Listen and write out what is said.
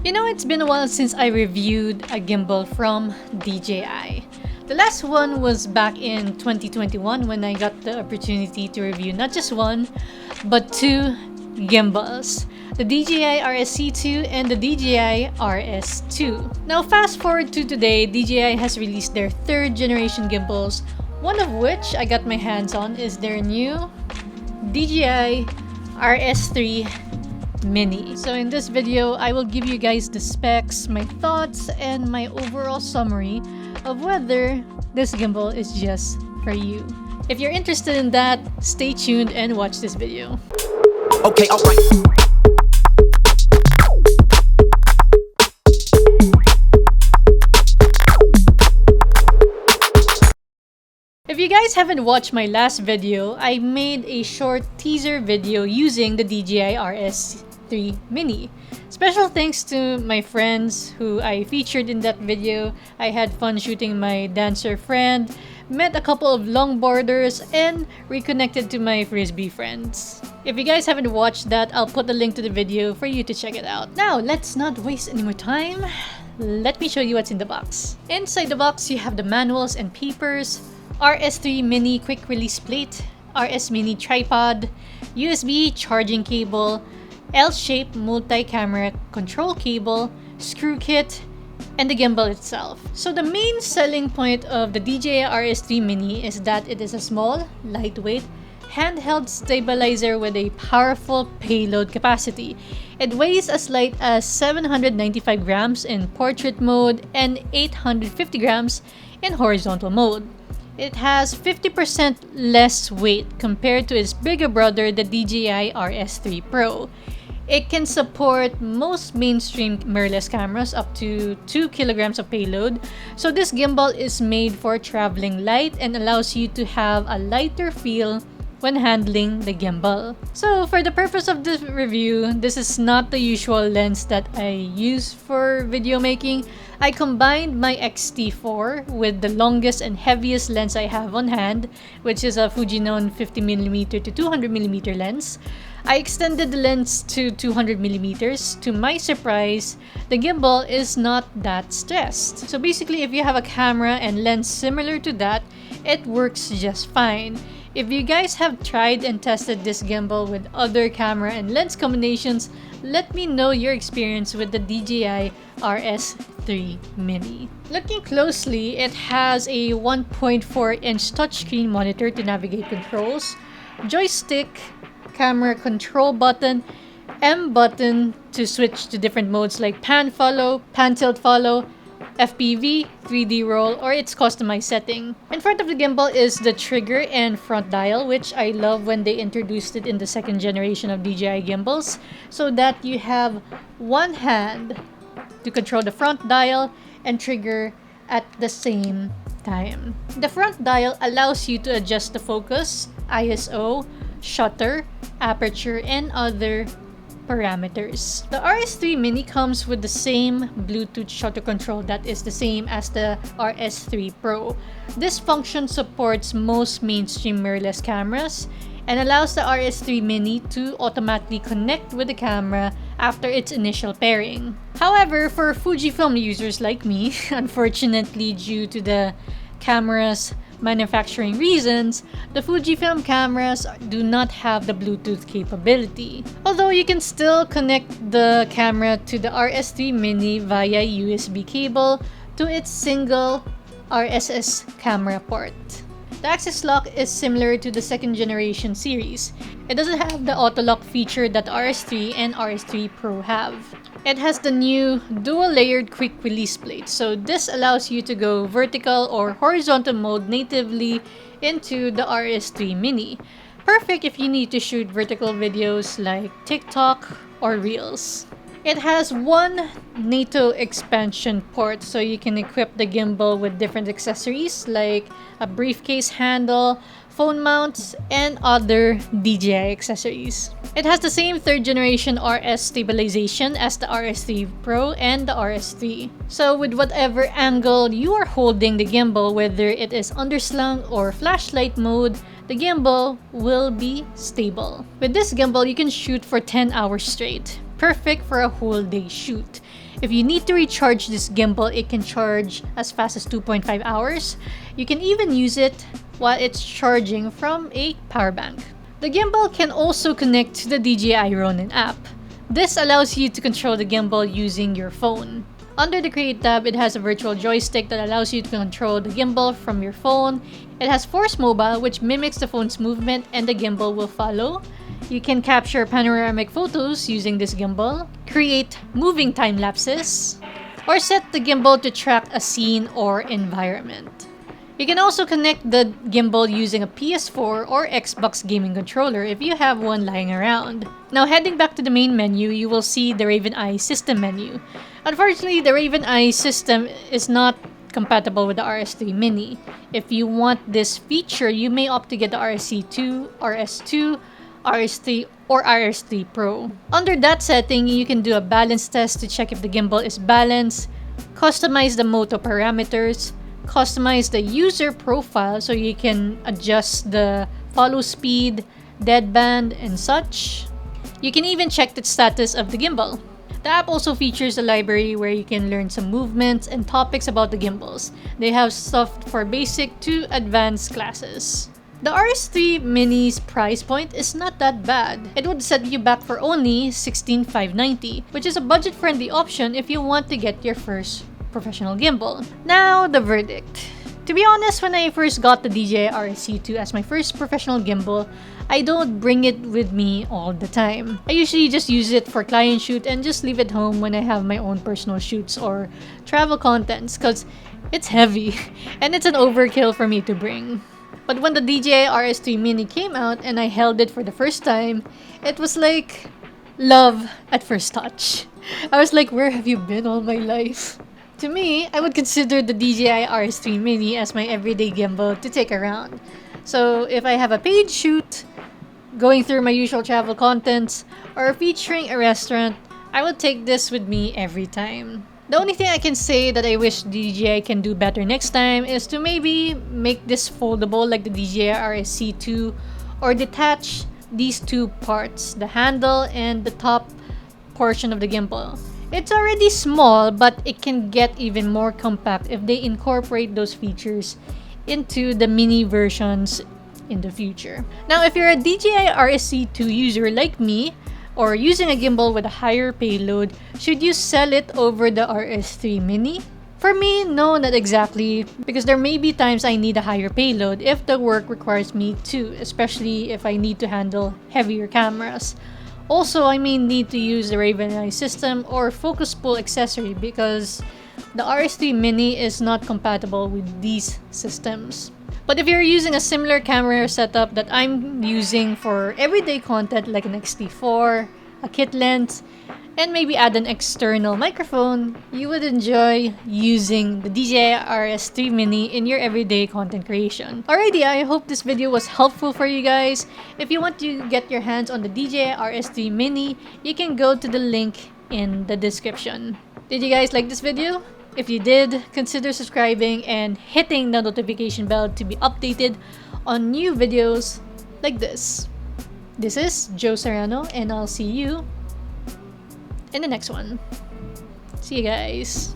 You know, it's been a while since I reviewed a gimbal from DJI. The last one was back in 2021 when I got the opportunity to review not just one, but two gimbals. The DJI RSC2 and the DJI RS2. Now fast forward to today, DJI has released their third generation gimbals, one of which I got my hands on is their new DJI RS3 Mini. So in this video, I will give you guys the specs, my thoughts, and my overall summary of whether this gimbal is just for you. If you're interested in that, stay tuned and watch this video. Okay, alright. If you guys haven't watched my last video, I made a short teaser video using the DJI RS3 Mini. Special thanks to my friends who I featured in that video. I had fun shooting my dancer friend, met a couple of longboarders, and reconnected to my frisbee friends. If you guys haven't watched that, I'll put a link to the video for you to check it out. Now, let's not waste any more time. Let me show you what's in the box. Inside the box, you have the manuals and papers, RS3 Mini quick release plate, RS Mini tripod, USB charging cable, L-shaped multi-camera control cable, screw kit, and the gimbal itself. So the main selling point of the DJI RS3 Mini is that it is a small, lightweight, handheld stabilizer with a powerful payload capacity. It weighs as light as 795 grams in portrait mode and 850 grams in horizontal mode. It has 50% less weight compared to its bigger brother, the DJI RS3 Pro. It can support most mainstream mirrorless cameras up to 2 kilograms of payload. So this gimbal is made for traveling light and allows you to have a lighter feel when handling the gimbal. So for the purpose of this review, this is not the usual lens that I use for video making. I combined my X-T4 with the longest and heaviest lens I have on hand, which is a Fujinon 50mm to 200mm lens. I extended the lens to 200mm. To my surprise, the gimbal is not that stressed. So basically, if you have a camera and lens similar to that, it works just fine. If you guys have tried and tested this gimbal with other camera and lens combinations, let me know your experience with the DJI RS3 Mini. Looking closely, it has a 1.4-inch touchscreen monitor to navigate controls, joystick, camera control button, M button to switch to different modes like pan follow, pan tilt follow, FPV, 3D roll, or its customized setting. In front of the gimbal is the trigger and front dial, which I love when they introduced it in the second generation of DJI gimbals, so that you have one hand to control the front dial and trigger at the same time. The front dial allows you to adjust the focus, ISO, shutter, aperture, and other parameters. The RS3 Mini comes with the same Bluetooth shutter control that is the same as the RS3 Pro. This function supports most mainstream mirrorless cameras and allows the RS3 Mini to automatically connect with the camera after its initial pairing. However, for Fujifilm users like me, unfortunately due to the camera's manufacturing reasons, the Fujifilm cameras do not have the Bluetooth capability. Although you can still connect the camera to the RS3 Mini via USB cable to its single RSS camera port. The access lock is similar to the second generation series. It doesn't have the auto lock feature that RS3 and RS3 Pro have. It has the new dual layered quick release plate, so this allows you to go vertical or horizontal mode natively into the RS3 Mini. Perfect if you need to shoot vertical videos like TikTok or Reels. It has one NATO expansion port, so you can equip the gimbal with different accessories like a briefcase handle, phone mounts, and other DJI accessories. It has the same third generation RS stabilization as the RS3 Pro and the RS3. So with whatever angle you are holding the gimbal, whether it is underslung or flashlight mode, the gimbal will be stable. With this gimbal, you can shoot for 10 hours straight. Perfect for a whole day shoot. If you need to recharge this gimbal, it can charge as fast as 2.5 hours. You can even use it while it's charging from a power bank. The gimbal can also connect to the DJI Ronin app. This allows you to control the gimbal using your phone. Under the Create tab, it has a virtual joystick that allows you to control the gimbal from your phone. It has Force Mobile, which mimics the phone's movement and the gimbal will follow. You can capture panoramic photos using this gimbal, create moving time lapses, or set the gimbal to track a scene or environment. You can also connect the gimbal using a PS4 or Xbox gaming controller if you have one lying around. Now heading back to the main menu, you will see the Raven Eye system menu. Unfortunately, the Raven Eye system is not compatible with the RS3 Mini. If you want this feature, you may opt to get the RSC2, RS2, RS3, or RS3 Pro. Under that setting, you can do a balance test to check if the gimbal is balanced, customize the moto parameters, customize the user profile so you can adjust the follow speed, deadband, and such. You can even check the status of the gimbal. The app also features a library where you can learn some movements and topics about the gimbals. They have stuff for basic to advanced classes. The RS3 Mini's price point is not that bad. It would set you back for only $16,590, which is a budget-friendly option if you want to get your first professional gimbal. Now, the verdict. To be honest, when I first got the DJI RSC2 as my first professional gimbal, I don't bring it with me all the time. I usually just use it for client shoot and just leave it home when I have my own personal shoots or travel contents because it's heavy and it's an overkill for me to bring. But when the DJI RS3 Mini came out and I held it for the first time, it was like love at first touch. I was like, where have you been all my life? To me, I would consider the DJI RS3 Mini as my everyday gimbal to take around. So if I have a paid shoot, going through my usual travel contents, or featuring a restaurant, I will take this with me every time. The only thing I can say that I wish DJI can do better next time is to maybe make this foldable like the DJI RSC2 or detach these two parts, the handle and the top portion of the gimbal. It's already small, but it can get even more compact if they incorporate those features into the mini versions in the future. Now, if you're a DJI RSC2 user like me, or using a gimbal with a higher payload, should you sell it over the RS3 Mini? For me, no, not exactly, because there may be times I need a higher payload if the work requires me to, especially if I need to handle heavier cameras. Also, I may need to use the Raven Eye system or focus pull accessory because the RS3 Mini is not compatible with these systems. But if you're using a similar camera setup that I'm using for everyday content like an X-T4, a kit lens, and maybe add an external microphone, you would enjoy using the DJI RS3 Mini in your everyday content creation. Alrighty, I hope this video was helpful for you guys. If you want to get your hands on the DJI RS3 Mini, you can go to the link in the description. Did you guys like this video? If you did, consider subscribing and hitting the notification bell to be updated on new videos like this. This is Joe Serrano, and I'll see you in the next one. See you guys.